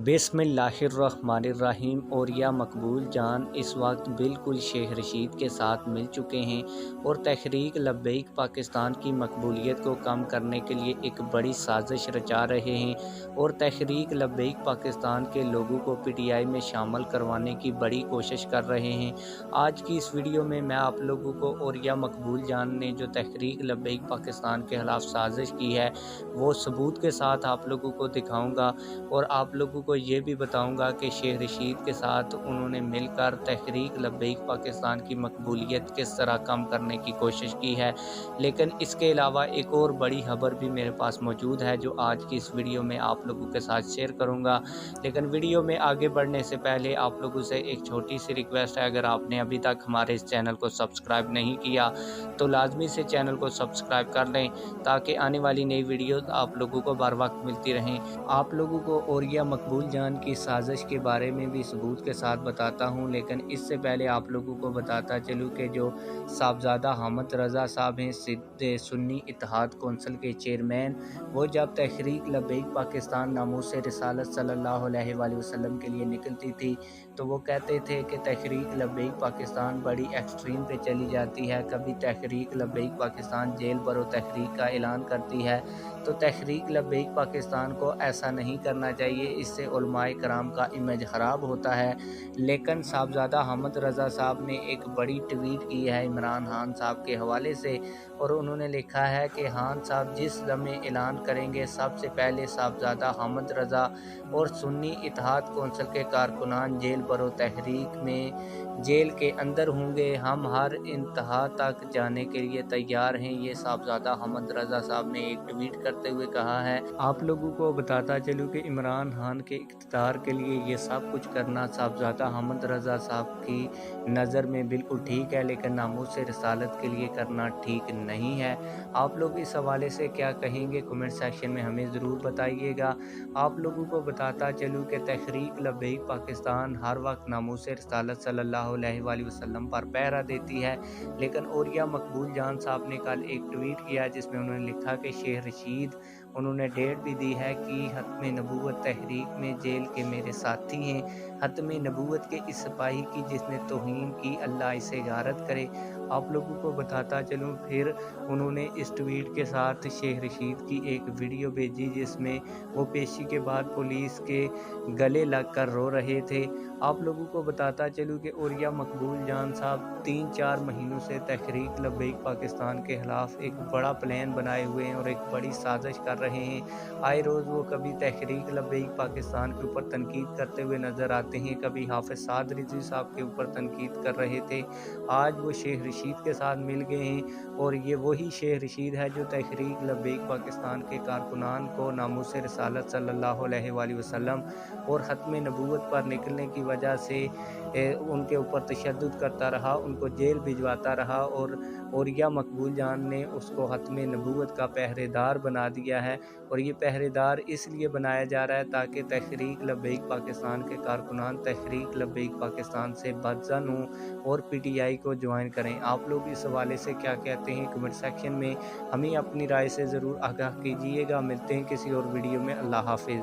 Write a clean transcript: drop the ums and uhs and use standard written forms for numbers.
बिस्मिल्लाहिर्रहमानिर्रहीम। और या मकबूल जान इस वक्त बिल्कुल शेख रशीद के साथ मिल चुके हैं और तहरीक लब्बैक पाकिस्तान की मकबूलियत को कम करने के लिए एक बड़ी साजिश रचा रहे हैं और तहरीक लब्बैक पाकिस्तान के लोगों को पीटीआई में शामिल करवाने की बड़ी कोशिश कर रहे हैं। आज की इस वीडियो में मैं आप लोगों को और या मकबूल जान ने जो तहरीक लब्बैक पाकिस्तान के खिलाफ साजिश की है वो सबूत के साथ आप लोगों को दिखाऊंगा और आप लोगों को ये भी बताऊंगा कि शेख रशीद के साथ उन्होंने मिलकर तहरीक लब्बैक पाकिस्तान की मकबूलियत किस तरह कम करने की कोशिश की है। लेकिन इसके अलावा एक और बड़ी खबर भी मेरे पास मौजूद है जो आज की इस वीडियो में आप लोगों के साथ शेयर करूंगा। लेकिन वीडियो में आगे बढ़ने से पहले आप लोगों से एक छोटी सी रिक्वेस्ट है, अगर आपने अभी तक हमारे इस चैनल को सब्सक्राइब नहीं किया तो लाजमी से चैनल को सब्सक्राइब कर लें ताकि आने वाली नई वीडियो आप लोगों को बर वक्त मिलती रहें। आप लोगों को और या मकबूल जान की साजिश के बारे में भी सबूत के साथ बताता हूं, लेकिन इससे पहले आप लोगों को बताता चलूं कि जो साहबजादा हामिद रज़ा साहब हैं सुन्नी इत्तेहाद कौंसिल के चेयरमैन, वो जब तहरीक लब्बैक पाकिस्तान नामूस रिसालत सल्लल्लाहु अलैहि वसल्लम के लिए निकलती थी तो वो कहते थे कि तहरीक लब्बैक पाकिस्तान बड़ी एक्सट्रीम पे चली जाती है। कभी तहरीक लब्बैक पाकिस्तान जेल बरो तहरीक का ऐलान करती है तो तहरीक लब्बैक पाकिस्तान को ऐसा नहीं करना चाहिए, इससे उलमाए कराम का इमेज ख़राब होता है। लेकिन साहबजादा हामिद रज़ा साहब ने एक बड़ी ट्वीट की है इमरान खान साहब के हवाले से और उन्होंने लिखा है कि खान साहब जिस लम्हे ऐलान करेंगे सबसे पहले साहबजादा हामिद रज़ा और सुन्नी इत्तेहाद कौंसिल के कारकुनान जेल बरो तहरीक में जेल के अंदर होंगे। हम हर इंतहा तक जाने के लिए तैयार हैं, ये साहबजादा हामिद रज़ा साहब ने एक ट्वीट करते हुए कहा है। आप लोगों को बताता चलूँ कि इमरान खान के इख्तियार के लिए ये सब कुछ करना साहबजादा हामिद रज़ा साहब की नज़र में बिल्कुल ठीक है, लेकिन नामूस रिसालत के लिए करना ठीक नहीं है। आप लोग इस हवाले से क्या कहेंगे कमेंट सेक्शन में हमें ज़रूर बताइएगा। आप लोगों को बताता चलूँ कि तहरीक लब्बैक पाकिस्तान हर वक्त नामूस रिसालत सल्लल्लाहु अलैहि वसल्लम पर पहरा देती है, लेकिन और या मकबूल जान साहब ने कल एक ट्वीट किया जिसमें उन्होंने लिखा कि शेख रशीद उन्होंने डेट भी दी है कि खत्म नबूवत तहरीक में जेल के मेरे साथी हैं। खत्म नबूवत के इस सिपाही की जिसने तौहीन की अल्लाह इसे गारत करे। आप लोगों को बताता चलूँ फिर उन्होंने इस ट्वीट के साथ शेख रशीद की एक वीडियो भेजी जिसमें वो पेशी के बाद पुलिस के गले लगकर रो रहे थे। आप लोगों को बताता चलूँ कि और या मकबूल जान साहब 3-4 महीनों से तहरीक लब्बैक पाकिस्तान के खिलाफ एक बड़ा प्लान बनाए हुए हैं और एक बड़ी साजिश कर रहे हैं। आए रोज़ वो कभी तहरीक लब्बैक पाकिस्तान के ऊपर तनकीद करते हुए नज़र आते हैं, कभी हाफिज़ साद रिज़वी साहब के ऊपर तनकीद कर रहे थे। आज वो शेख रशीद के साथ मिल गए हैं और ये वही शेख रशीद है जो तहरीक लब्बैक पाकिस्तान के कारकुनान को नामूस रिसालत सल्लल्लाहु अलैहि वसल्लम और ख़त्म नबूवत पर निकलने की वजह से उनके ऊपर तशद्दुद करता रहा, उनको जेल भिजवाता रहा और या मकबूल जान ने उसको ख़त्म नबूवत का पहरेदार बना दिया है। और ये पहरेदार इसलिए बनाया जा रहा है ताकि तहरीक लब्बैक पाकिस्तान के कारकुनान तहरीक लब्बैक पाकिस्तान से बदज़न हों और पीटीआई को ज्वाइन करें। आप लोग इस हवाले से क्या कहते हैं कमेंट सेक्शन में हमें अपनी राय से ज़रूर आगाह कीजिएगा। मिलते हैं किसी और वीडियो में। अल्लाह हाफिज़।